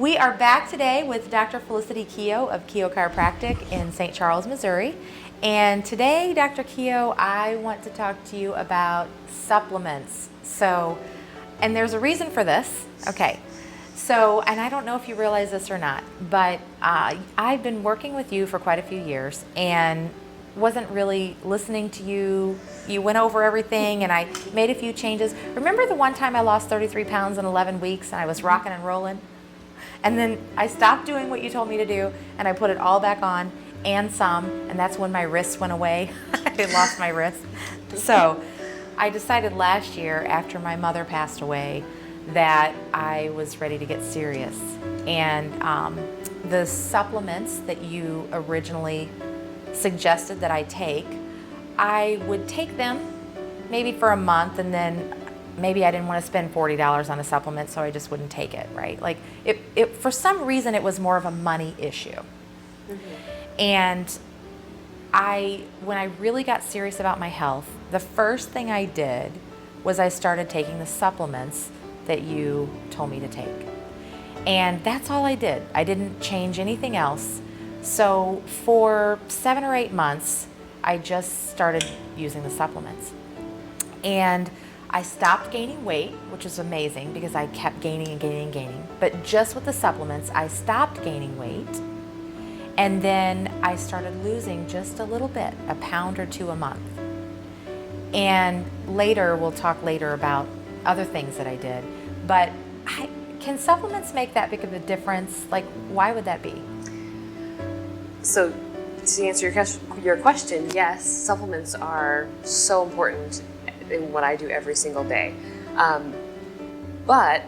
We are back today with Dr. Felicity Keough of Keough Chiropractic in St. Charles, Missouri. And today, Dr. Keough, I want to talk to you about supplements. And there's a reason for this. Okay. And I don't know if you realize this or not, but I've been working with you for quite a few years and wasn't really listening to you. You went over everything and I made a few changes. Remember the one time I lost 33 pounds in 11 weeks and I was rocking and rolling? And then I stopped doing what you told me to do and I put it all back on and some, and that's when my wrists went away. I lost my wrist. So I decided last year after my mother passed away that I was ready to get serious. And the supplements that you originally suggested that I take, I would take them maybe for a month and then maybe I didn't want to spend $40 on a supplement, so I just wouldn't take it, right? Like, for some reason, it was more of a money issue. Mm-hmm. And when I really got serious about my health, the first thing I did was I started taking the supplements that you told me to take. And that's all I did. I didn't change anything else. So for 7 or 8 months, I just started using the supplements. And I stopped gaining weight, which is amazing because I kept gaining and gaining and gaining. But just with the supplements, I stopped gaining weight. And then I started losing just a little bit, a pound or two a month. And later, we'll talk later about other things that I did. But can supplements make that big of a difference? Like, why would that be? So, to answer your question, yes, supplements are so important in what I do every single day. But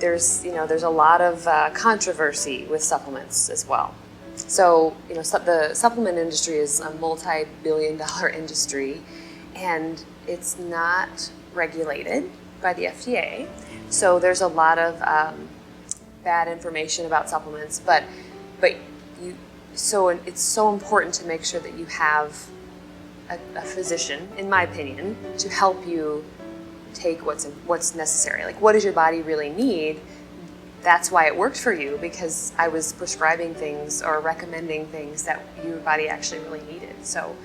there's a lot of controversy with supplements as well. So, the supplement industry is a multi-billion-dollar industry, and it's not regulated by the FDA. So there's a lot of bad information about supplements, so it's so important to make sure that you have a physician, in my opinion, to help you take what's necessary. Like, what does your body really need? That's why it worked for you, because I was prescribing things or recommending things that your body actually really needed. So,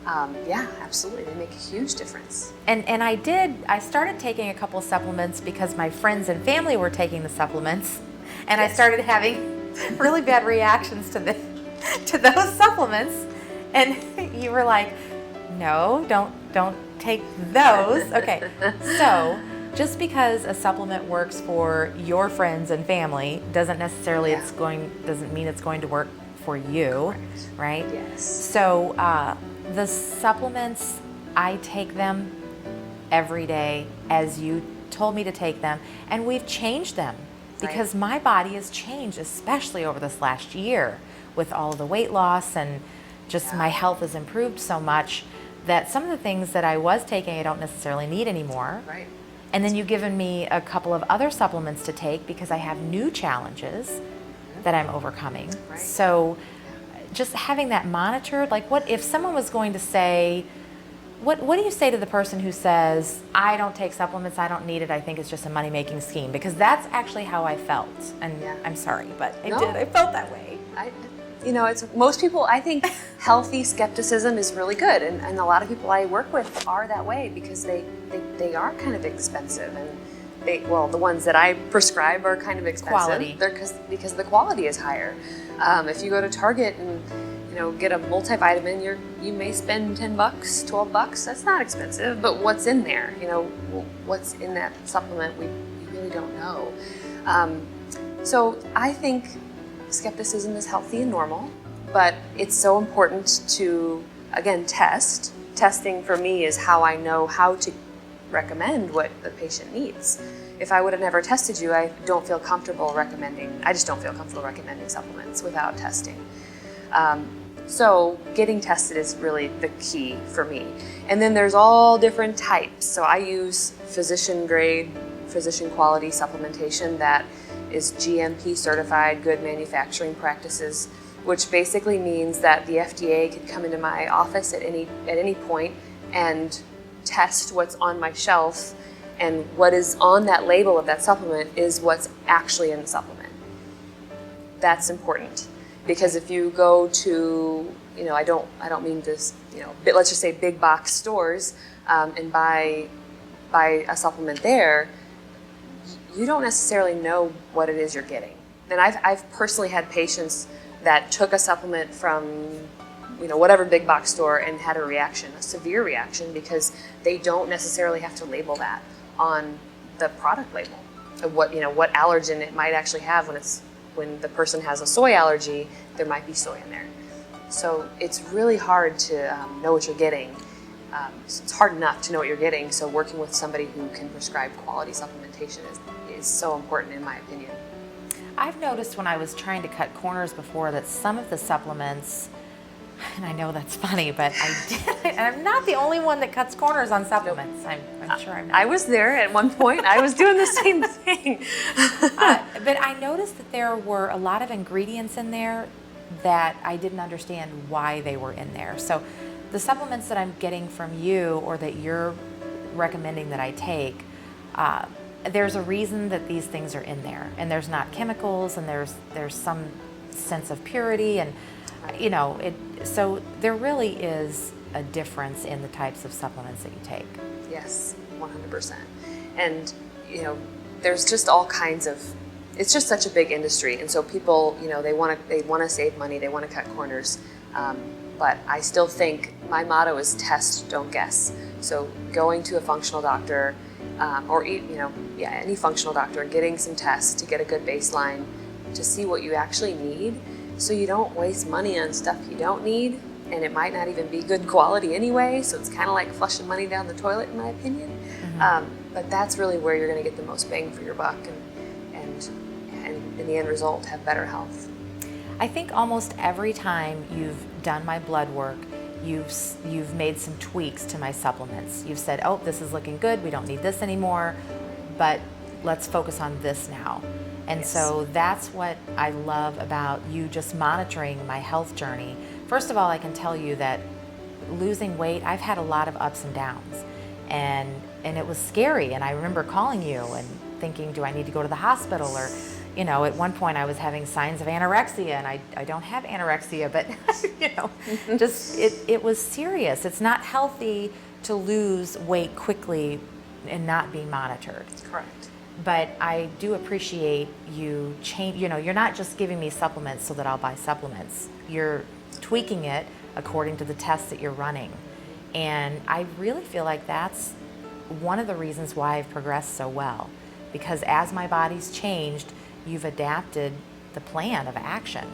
yeah, absolutely, they make a huge difference. And I started taking a couple of supplements because my friends and family were taking the supplements, and yes. I started having really bad reactions to those supplements, and you were like, no, don't take those. Okay, so just because a supplement works for your friends and family doesn't necessarily doesn't mean it's going to work for you. Correct. Right? Yes. So the supplements, I take them every day as you told me to take them, and we've changed them because my body has changed, especially over this last year with all of the weight loss, and just my health has improved so much that some of the things that I was taking I don't necessarily need anymore. Right. And then you've given me a couple of other supplements to take because I have new challenges that I'm overcoming. Right. So just having that monitored, like, what if someone was going to say, what do you say to the person who says, I don't take supplements, I don't need it, I think it's just a money-making scheme? Because that's actually how I felt. And I'm sorry, but I felt that way. It's most people, I think healthy skepticism is really good, and a lot of people I work with are that way because they are kind of expensive, and the ones that I prescribe are kind of expensive. Quality. Because the quality is higher. If you go to Target and get a multivitamin, you may spend $10, $12. That's not expensive, but what's in there? What's in that supplement? We really don't know. So I think skepticism is healthy and normal, but it's so important to, again, test. Testing for me is how I know how to recommend what the patient needs. If I would have never tested you, I just don't feel comfortable recommending supplements without testing. So getting tested is really the key for me. And then there's all different types. So I use physician grade, physician quality supplementation that is GMP certified, good manufacturing practices, which basically means that the FDA could come into my office at any point and test what's on my shelf, and what is on that label of that supplement is what's actually in the supplement. that's important, because if you go to, I don't mean this, let's just say big box stores, and buy a supplement there, you don't necessarily know what it is you're getting. And I've personally had patients that took a supplement from, whatever big box store and had a reaction, a severe reaction, because they don't necessarily have to label that on the product label of what allergen it might actually have. When the person has a soy allergy, there might be soy in there. So it's really hard to know what you're getting. It's hard enough to know what you're getting, so working with somebody who can prescribe quality supplementation is so important, in my opinion. I've noticed when I was trying to cut corners before that some of the supplements, and I know that's funny, but I did, and I'm not the only one that cuts corners on supplements. Nope. I'm sure I'm not. I was there at one point. I was doing the same thing. But I noticed that there were a lot of ingredients in there that I didn't understand why they were in there. So the supplements that I'm getting from you, or that you're recommending that I take, there's a reason that these things are in there, and there's not chemicals, and there's some sense of purity, and so there really is a difference in the types of supplements that you take. Yes, 100%. And there's just all kinds of. It's just such a big industry, and so people, they want to save money, they want to cut corners. But I still think my motto is test, don't guess. So going to a functional doctor, or any functional doctor, and getting some tests to get a good baseline to see what you actually need, so you don't waste money on stuff you don't need, and it might not even be good quality anyway. So it's kind of like flushing money down the toilet, in my opinion. Mm-hmm. But that's really where you're going to get the most bang for your buck, and in the end result, have better health. I think almost every time you've done my blood work, you've made some tweaks to my supplements. You've said, oh, this is looking good, we don't need this anymore, but let's focus on this now. And yes. So that's what I love about you just monitoring my health journey. First of all, I can tell you that losing weight, I've had a lot of ups and downs, and it was scary. And I remember calling you and thinking, do I need to go to the hospital? Or at one point I was having signs of anorexia, and I don't have anorexia, but just it was serious. It's not healthy to lose weight quickly and not be monitored. Correct. But I do appreciate you change. You're not just giving me supplements so that I'll buy supplements. You're tweaking it according to the tests that you're running, and I really feel like that's one of the reasons why I've progressed so well, because as my body's changed, you've adapted the plan of action.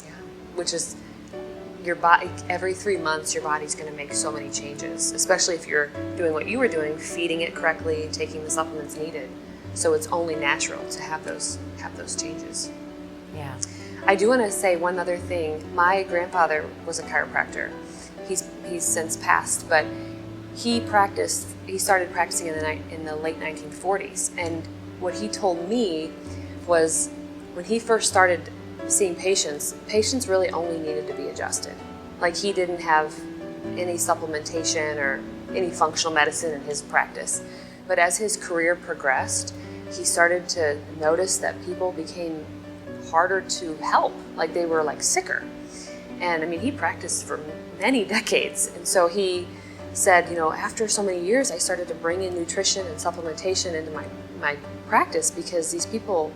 Yeah, which is your body, every 3 months your body's going to make so many changes, especially if you're doing what you were doing, feeding it correctly, taking the supplements needed. So it's only natural to have those changes. Yeah. I do want to say one other thing. My grandfather was a chiropractor. He's since passed, but he started practicing in the late 1940s, and what he told me was when he first started seeing patients really only needed to be adjusted. Like, he didn't have any supplementation or any functional medicine in his practice. But as his career progressed, he started to notice that people became harder to help, like they were sicker. And I mean, he practiced for many decades. And so he said, after so many years, I started to bring in nutrition and supplementation into my practice, because these people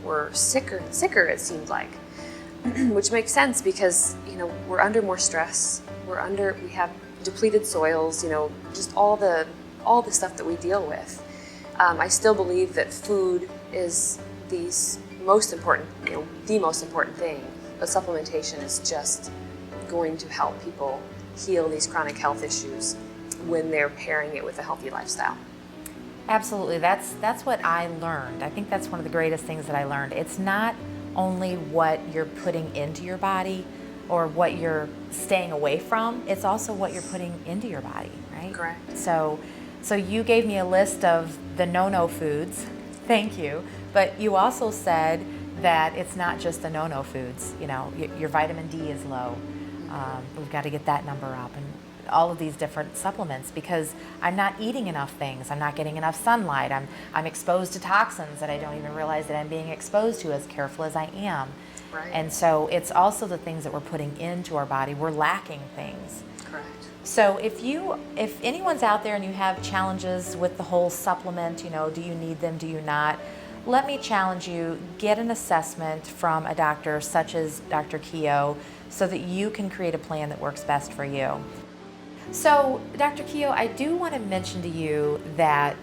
were sicker and sicker, it seemed like. Which makes sense, because we're under more stress. We have depleted soils, just all the stuff that we deal with. I still believe that food is the most important thing, but supplementation is just going to help people heal these chronic health issues when they're pairing it with a healthy lifestyle. Absolutely. That's what I learned. I think that's one of the greatest things that I learned. It's not only what you're putting into your body or what you're staying away from, it's also what you're putting into your body, right? Correct. So you gave me a list of the no-no foods. Thank you. But you also said that it's not just the no-no foods. Your vitamin D is low. We've got to get that number up, and all of these different supplements, because I'm not eating enough things. I'm not getting enough sunlight. I'm exposed to toxins that I don't even realize that I'm being exposed to, as careful as I am. Right. And so it's also the things that we're putting into our body. We're lacking things. Correct. So if anyone's out there and you have challenges with the whole supplement, do you need them, do you not? Let me challenge you, get an assessment from a doctor such as Dr. Keough so that you can create a plan that works best for you. So, Dr. Keough, I do want to mention to you that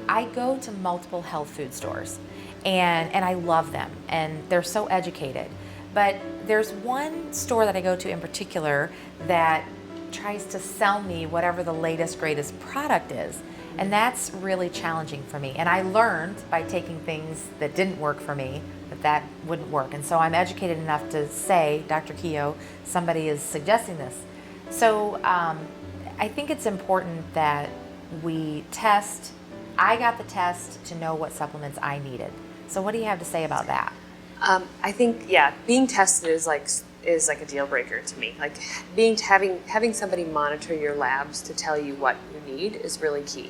I go to multiple health food stores and I love them and they're so educated. But there's one store that I go to in particular that tries to sell me whatever the latest, greatest product is. And that's really challenging for me. And I learned by taking things that didn't work for me that wouldn't work. And so I'm educated enough to say, Dr. Keough, somebody is suggesting this. So I think it's important that we test. I got the test to know what supplements I needed. So what do you have to say about that? I think, being tested is like a deal breaker to me. Like having somebody monitor your labs to tell you what you need is really key.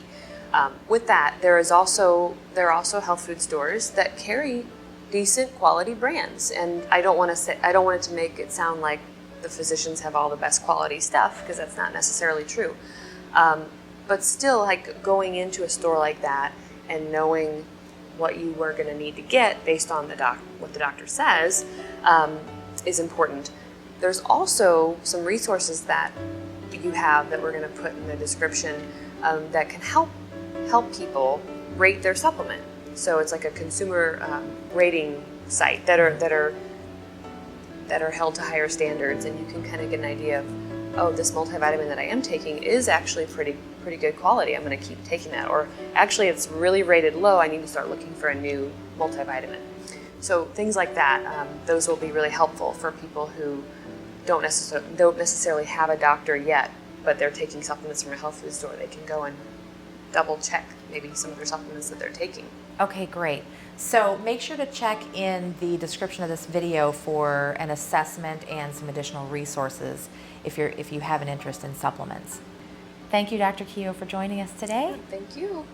With that, there are also health food stores that carry decent quality brands, and I don't want it to make it sound like the physicians have all the best quality stuff, because that's not necessarily true. But still, like going into a store like that and knowing what you were going to need to get based on what the doctor says is important. There's also some resources that you have that we're going to put in the description that can help people rate their supplement. So it's like a consumer rating site that are held to higher standards, and you can kind of get an idea of, oh, this multivitamin that I am taking is actually pretty good quality. I'm going to keep taking that. Or actually, it's really rated low. I need to start looking for a new multivitamin. So things like that, those will be really helpful for people who don't necessarily have a doctor yet, but they're taking supplements from a health food store. They can go and double check maybe some of their supplements that they're taking. Okay, great. So make sure to check in the description of this video for an assessment and some additional resources if you have an interest in supplements. Thank you, Dr. Keough, for joining us today. Thank you.